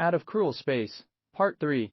Out of Cruel Space, Part 3.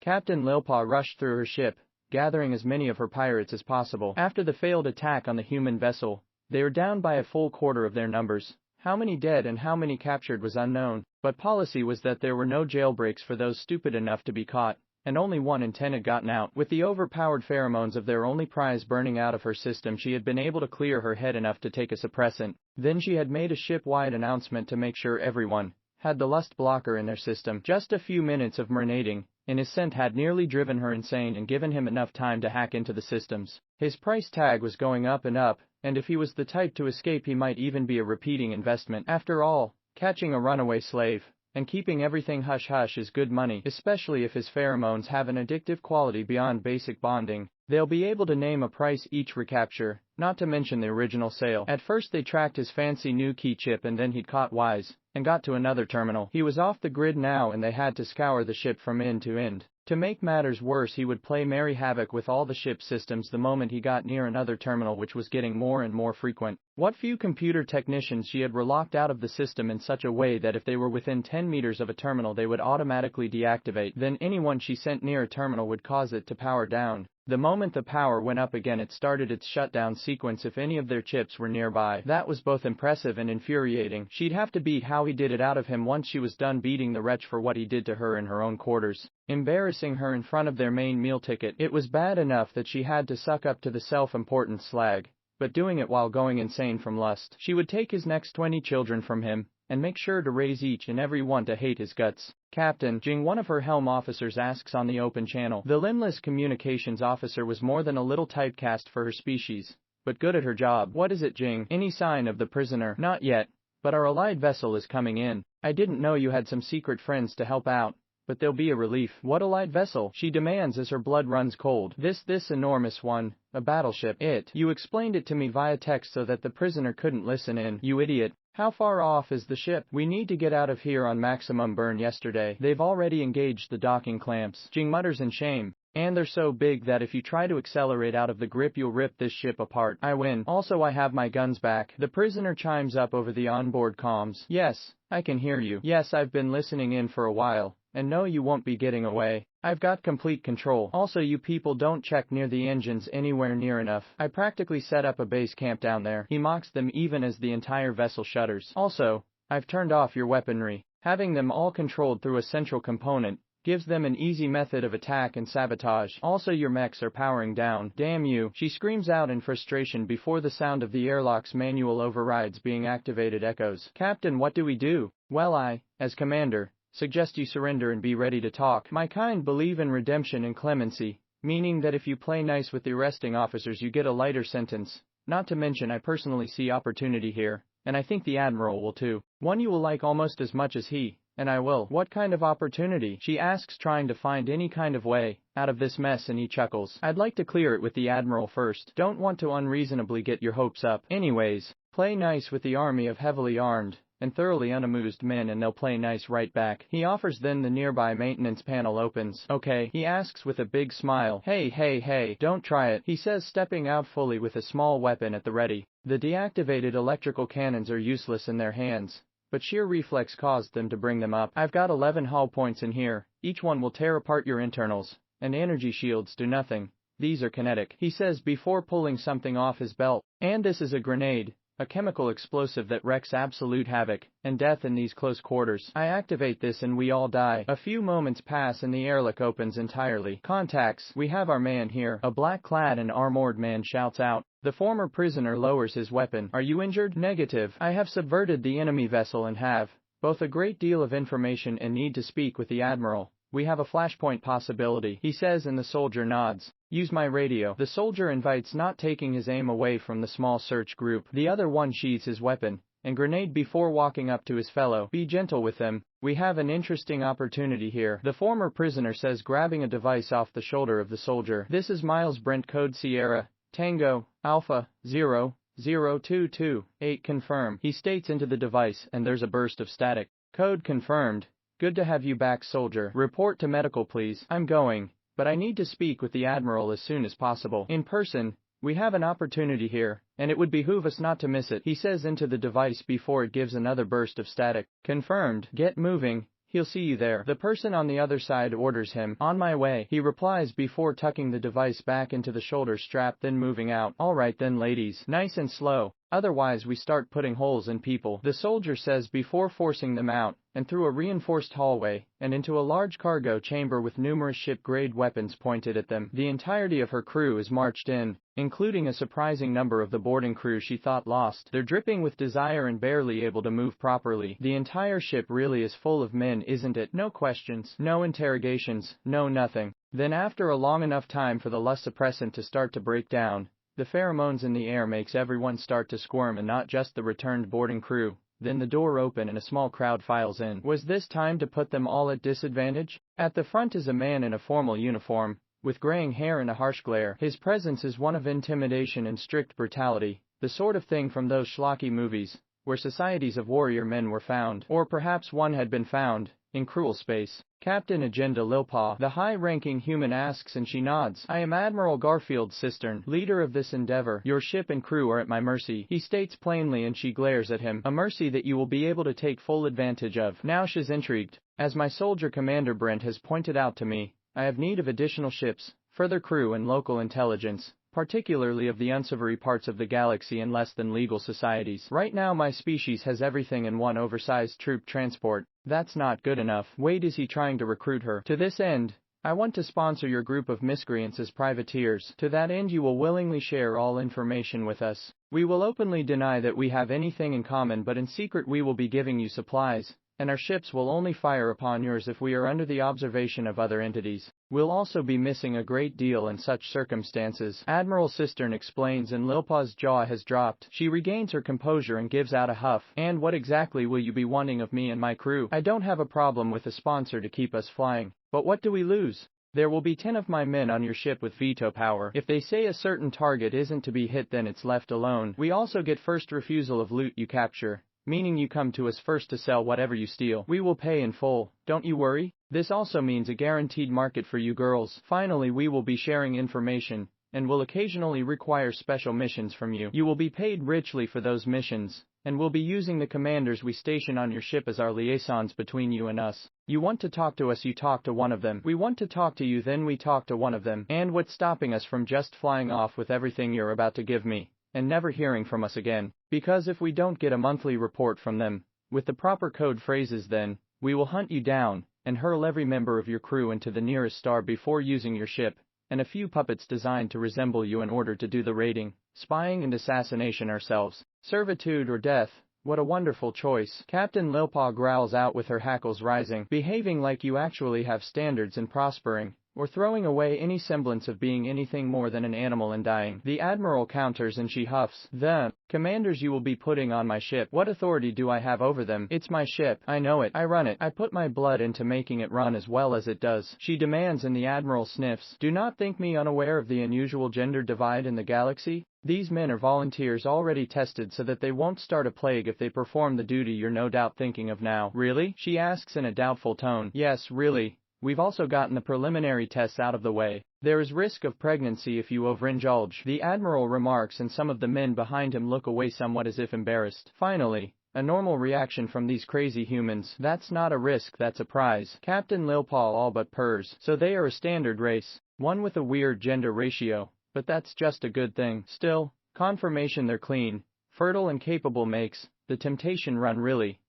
Captain Lilpaw rushed through her ship, gathering as many of her pirates as possible. After the failed attack on the human vessel, they were down by a full quarter of their numbers. How many dead and how many captured was unknown, but policy was that there were no jailbreaks for those stupid enough to be caught, and only 1 in 10 had gotten out. With the overpowered pheromones of their only prize burning out of her system, she had been able to clear her head enough to take a suppressant. Then she had made a ship-wide announcement to make sure everyone had the lust blocker in their system. Just a few minutes of marinating in his scent had nearly driven her insane and given him enough time to hack into the systems. His price tag was going up and up, and if he was the type to escape, he might even be a repeating investment. After all, catching a runaway slave and keeping everything hush-hush is good money, especially if his pheromones have an addictive quality beyond basic bonding. They'll be able to name a price each recapture, not to mention the original sale. At first they tracked his fancy new key chip, and then he'd caught wise and got to another terminal. He was off the grid now, and they had to scour the ship from end to end. To make matters worse, he would play merry havoc with all the ship systems the moment he got near another terminal, which was getting more and more frequent. What few computer technicians she had were locked out of the system in such a way that if they were within 10 meters of a terminal they would automatically deactivate. Then anyone she sent near a terminal would cause it to power down. The moment the power went up again, it started its shutdown sequence if any of their chips were nearby. That was both impressive and infuriating. She'd have to beat how he did it out of him once she was done beating the wretch for what he did to her in her own quarters, embarrassing her in front of their main meal ticket. It was bad enough that she had to suck up to the self-important slag, but doing it while going insane from lust. She would take his next 20 children from him, and make sure to raise each and every one to hate his guts. Captain Jing, one of her helm officers, asks on the open channel. The limbless communications officer was more than a little typecast for her species, but good at her job. What is it, Jing? Any sign of the prisoner? Not yet, but our allied vessel is coming in. I didn't know you had some secret friends to help out, but they'll be a relief. What allied vessel? She demands as her blood runs cold. This enormous one, a battleship. You explained it to me via text so that the prisoner couldn't listen in. You idiot. How far off is the ship? We need to get out of here on maximum burn. Yesterday, they've already engaged the docking clamps. Jing mutters in shame. And they're so big that if you try to accelerate out of the grip you'll rip this ship apart. I win. Also, I have my guns back. The prisoner chimes up over the onboard comms. Yes, I can hear you. Yes, I've been listening in for a while, and no, you won't be getting away. I've got complete control. Also, you people don't check near the engines anywhere near enough. I practically set up a base camp down there. He mocks them even as the entire vessel shudders. Also, I've turned off your weaponry. Having them all controlled through a central component gives them an easy method of attack and sabotage. Also, your mechs are powering down. Damn you, she screams out in frustration before the sound of the airlock's manual overrides being activated echoes. Captain, what do we do? Well, I, as commander, suggest you surrender and be ready to talk. My kind believe in redemption and clemency, meaning that if you play nice with the arresting officers you get a lighter sentence. Not to mention I personally see opportunity here, and I think the Admiral will too. One you will like almost as much as he, and I will. What kind of opportunity? She asks, trying to find any kind of way out of this mess, and he chuckles. I'd like to clear it with the Admiral first. Don't want to unreasonably get your hopes up. Anyways, play nice with the army of heavily armed and thoroughly unamused men and they'll play nice right back. He offers, then the nearby maintenance panel opens. Okay, he asks with a big smile. Hey, don't try it, he says, stepping out fully with a small weapon at the ready. The deactivated electrical cannons are useless in their hands, but sheer reflex caused them to bring them up. I've got 11 hull points in here. Each one will tear apart your internals, and energy shields do nothing. These are kinetic, he says before pulling something off his belt. And this is a grenade. A chemical explosive that wreaks absolute havoc and death in these close quarters. I activate this and we all die. A few moments pass and the airlock opens entirely. Contacts, we have our man here. A black-clad and armored man shouts out. The former prisoner lowers his weapon. Are you injured? Negative. I have subverted the enemy vessel and have both a great deal of information and need to speak with the Admiral. We have a flashpoint possibility, he says, and the soldier nods. Use my radio. The soldier invites, not taking his aim away from the small search group. The other one sheathes his weapon and grenade before walking up to his fellow. Be gentle with them. We have an interesting opportunity here, the former prisoner says, grabbing a device off the shoulder of the soldier. This is Miles Brent, code Sierra, Tango, Alpha, 00228, confirm, he states into the device, and there's a burst of static. Code confirmed. Good to have you back, soldier. Report to medical, please. I'm going, but I need to speak with the Admiral as soon as possible. In person. We have an opportunity here, and it would behoove us not to miss it, he says into the device before it gives another burst of static. Confirmed. Get moving, He'll see you there. The person on the other side orders him. On my way, he replies before tucking the device back into the shoulder strap, then moving out. Alright then ladies, nice and slow, otherwise we start putting holes in people, the soldier says before forcing them out, and through a reinforced hallway, and into a large cargo chamber with numerous ship-grade weapons pointed at them. The entirety of her crew is marched in, including a surprising number of the boarding crew she thought lost. They're dripping with desire and barely able to move properly. The entire ship really is full of men, isn't it? No questions, no interrogations, no nothing. Then after a long enough time for the lust suppressant to start to break down, the pheromones in the air makes everyone start to squirm, and not just the returned boarding crew. Then the door opens and a small crowd files in. Was this time to put them all at disadvantage? At the front is a man in a formal uniform, with graying hair and a harsh glare. His presence is one of intimidation and strict brutality, the sort of thing from those schlocky movies, where societies of warrior men were found, or perhaps one had been found, in cruel space. Captain Agenda Lilpaw, the high-ranking human, asks, and she nods. I am Admiral Garfield Cistern, leader of this endeavor. Your ship and crew are at my mercy, he states plainly, and she glares at him. A mercy that you will be able to take full advantage of. Now she's intrigued. As my soldier Commander Brent has pointed out to me, I have need of additional ships, further crew and local intelligence, particularly of the unsavory parts of the galaxy and less than legal societies. Right now my species has everything in one oversized troop transport. That's not good enough. Wait, is he trying to recruit her? To this end, I want to sponsor your group of miscreants as privateers. To that end you will willingly share all information with us. We will openly deny that we have anything in common, but in secret we will be giving you supplies, and our ships will only fire upon yours if we are under the observation of other entities. We'll also be missing a great deal in such circumstances. Admiral Cistern explains, and Lilpaw's jaw has dropped. She regains her composure and gives out a huff. And what exactly will you be wanting of me and my crew? I don't have a problem with a sponsor to keep us flying, but what do we lose? There will be 10 of my men on your ship with veto power. If they say a certain target isn't to be hit, then it's left alone. We also get first refusal of loot you capture, meaning you come to us first to sell whatever you steal. We will pay in full, don't you worry. This also means a guaranteed market for you girls. Finally, we will be sharing information, and will occasionally require special missions from you. You will be paid richly for those missions, and we'll be using the commanders we station on your ship as our liaisons between you and us. You want to talk to us, you talk to one of them. We want to talk to you, then we talk to one of them. And what's stopping us from just flying off with everything you're about to give me, and never hearing from us again? Because if we don't get a monthly report from them, with the proper code phrases, then we will hunt you down, and hurl every member of your crew into the nearest star before using your ship, and a few puppets designed to resemble you in order to do the raiding, spying and assassination ourselves. Servitude or death, what a wonderful choice. Captain Lilpaw growls out with her hackles rising. Behaving like you actually have standards and prospering, or throwing away any semblance of being anything more than an animal and dying. The Admiral counters, and she huffs. The commanders you will be putting on my ship. What authority do I have over them? It's my ship. I know it. I run it. I put my blood into making it run as well as it does, she demands, and the Admiral sniffs. Do not think me unaware of the unusual gender divide in the galaxy. These men are volunteers already tested so that they won't start a plague if they perform the duty you're no doubt thinking of now. Really? She asks in a doubtful tone. Yes, really. We've also gotten the preliminary tests out of the way. There is risk of pregnancy if you overindulge, the Admiral remarks, and some of the men behind him look away somewhat as if embarrassed. Finally, a normal reaction from these crazy humans. That's not a risk, that's a prize. Captain Lilpaw all but purrs. So they are a standard race, one with a weird gender ratio, but that's just a good thing. Still, confirmation they're clean, fertile and capable makes the temptation run really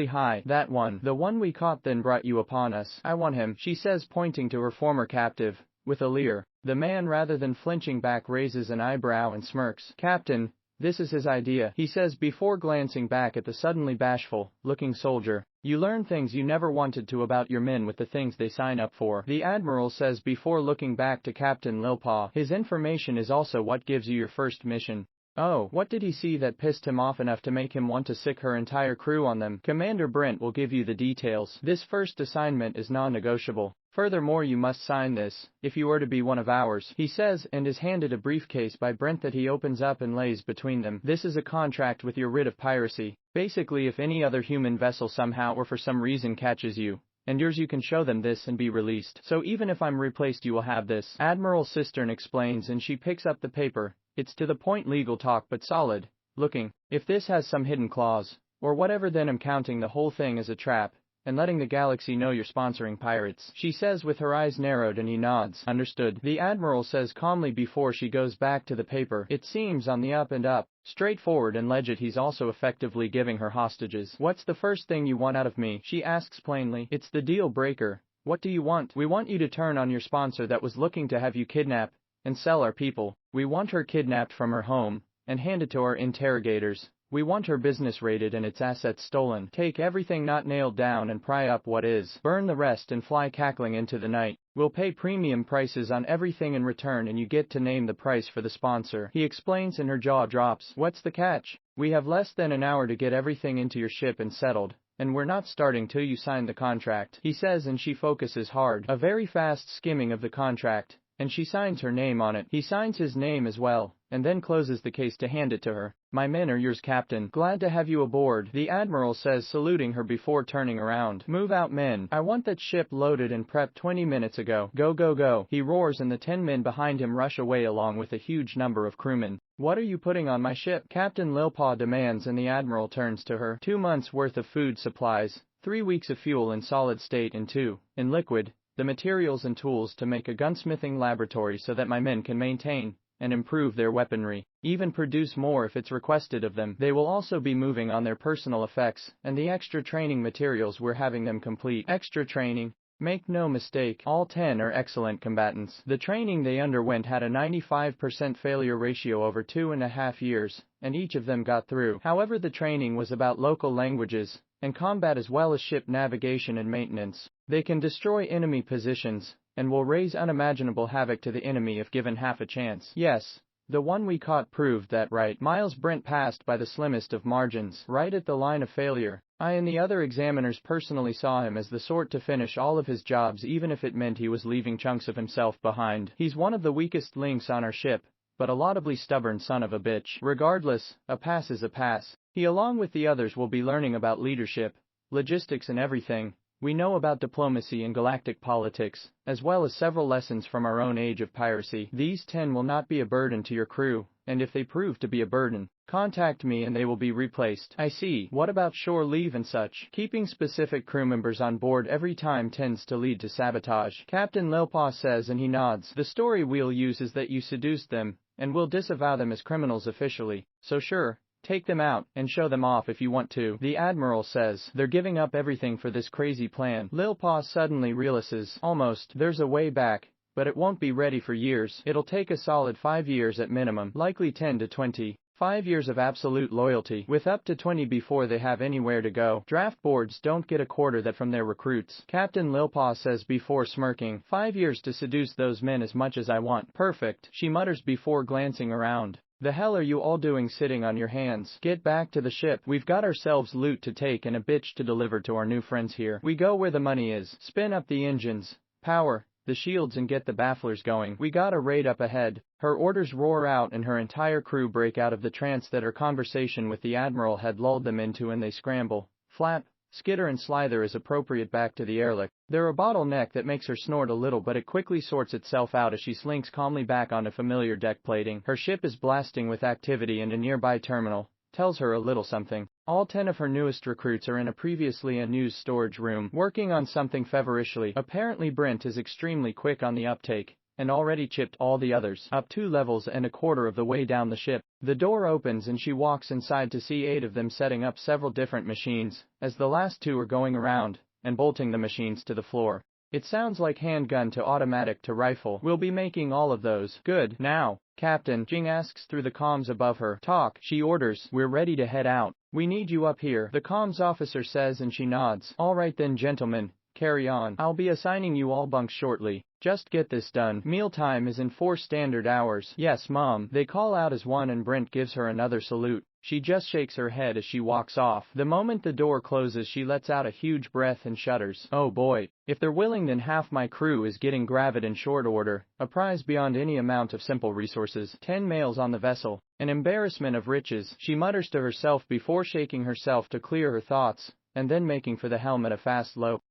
high. That one, the one we caught then brought you upon us. I want him, she says, pointing to her former captive, with a leer. The man, rather than flinching back, raises an eyebrow and smirks. Captain, this is his idea, he says before glancing back at the suddenly bashful-looking soldier. You learn things you never wanted to about your men with the things they sign up for, the Admiral says before looking back to Captain Lilpaw. His information is also what gives you your first mission. Oh, what did he see that pissed him off enough to make him want to sick her entire crew on them? Commander Brent will give you the details. This first assignment is non-negotiable. Furthermore, you must sign this, if you are to be one of ours, he says, and is handed a briefcase by Brent that he opens up and lays between them. This is a contract with your writ of piracy. Basically, if any other human vessel somehow or for some reason catches you, and yours, you can show them this and be released. So even if I'm replaced, you will have this. Admiral Cistern explains, and she picks up the paper. It's to the point legal talk, but solid looking. If this has some hidden clause, or whatever, then I'm counting the whole thing as a trap, and letting the galaxy know you're sponsoring pirates," she says with her eyes narrowed, and he nods. "Understood," the Admiral says calmly before she goes back to the paper. It seems on the up and up, straightforward and legit. He's also effectively giving her hostages. "What's the first thing you want out of me?" she asks plainly. "It's the deal breaker. What do you want?" "We want you to turn on your sponsor that was looking to have you kidnap and sell our people. We want her kidnapped from her home and handed to our interrogators. We want her business raided and its assets stolen. Take everything not nailed down and pry up what is. Burn the rest and fly cackling into the night. We'll pay premium prices on everything in return, and you get to name the price for the sponsor," he explains, and her jaw drops. "What's the catch?" "We have less than an hour to get everything into your ship and settled, and we're not starting till you sign the contract," he says, and she focuses hard. A very fast skimming of the contract, and she signs her name on it. He signs his name as well, and then closes the case to hand it to her. "My men are yours, Captain. Glad to have you aboard," the Admiral says, saluting her before turning around. "Move out, men. I want that ship loaded and prepped 20 minutes ago. Go, go, go," he roars, and the 10 men behind him rush away along with a huge number of crewmen. "What are you putting on my ship?" Captain Lilpaw demands, and the Admiral turns to her. 2 months worth of food supplies, 3 weeks of fuel in solid state, and 2 in liquid, the materials and tools to make a gunsmithing laboratory so that my men can maintain and improve their weaponry, even produce more if it's requested of them. They will also be moving on their personal effects and the extra training materials we're having them complete. Extra training? Make no mistake, all 10 are excellent combatants. The training they underwent had a 95% failure ratio over 2.5 years, and each of them got through. However, the training was about local languages and combat as well as ship navigation and maintenance. They can destroy enemy positions and will raise unimaginable havoc to the enemy if given half a chance. Yes, the one we caught proved that right. Miles Brent passed by the slimmest of margins, right at the line of failure. I and the other examiners personally saw him as the sort to finish all of his jobs, even if it meant he was leaving chunks of himself behind. He's one of the weakest links on our ship, but a laudably stubborn son of a bitch. Regardless, a pass is a pass. He, along with the others, will be learning about leadership, logistics, and everything we know about diplomacy and galactic politics, as well as several lessons from our own age of piracy. These 10 will not be a burden to your crew, and if they prove to be a burden, contact me and they will be replaced. I see. What about shore leave and such? Keeping specific crew members on board every time tends to lead to sabotage, Captain Lilpaw says, and he nods. The story we'll use is that you seduced them, and we'll disavow them as criminals officially. So sure, take them out and show them off if you want to, the Admiral says. They're giving up everything for this crazy plan. Lilpaw suddenly realizes, almost, there's a way back, but it won't be ready for years. It'll take a solid 5 years at minimum, likely 10 to 20. 5 years of absolute loyalty, with up to 20 before they have anywhere to go. Draft boards don't get a quarter that from their recruits, Captain Lilpaw says before smirking. 5 years to seduce those men as much as I want. Perfect, she mutters before glancing around. The hell are you all doing sitting on your hands? Get back to the ship. We've got ourselves loot to take and a bitch to deliver to our new friends here. We go where the money is. Spin up the engines, power the shields, and get the bafflers going. We got a raid up ahead. Her orders roar out and her entire crew break out of the trance that her conversation with the Admiral had lulled them into, and they scramble, flap, skitter and slither as appropriate back to the airlock. They're a bottleneck that makes her snort a little, but it quickly sorts itself out as she slinks calmly back onto familiar deck plating. Her ship is blasting with activity, and a nearby terminal tells her a little something. All 10 of her newest recruits are in a previously unused storage room, working on something feverishly. Apparently Brent is extremely quick on the uptake, and already chipped all the others up 2 levels and a quarter of the way down the ship. The door opens and she walks inside to see 8 of them setting up several different machines, as the last 2 are going around and bolting the machines to the floor. It sounds like handgun to automatic to rifle. We'll be making all of those. Good. Now, Captain, Jing asks through the comms above her. Talk, she orders. We're ready to head out. We need you up here, the comms officer says, and she nods. All right then, gentlemen, carry on. I'll be assigning you all bunks shortly. Just get this done. Mealtime is in 4 standard hours. Yes, Mom, they call out as one, and Brent gives her another salute. She just shakes her head as she walks off. The moment the door closes, she lets out a huge breath and shudders. Oh boy, if they're willing, then half my crew is getting gravid in short order, a prize beyond any amount of simple resources. 10 males on the vessel, an embarrassment of riches, she mutters to herself before shaking herself to clear her thoughts, and then making for the helm at a fast lope.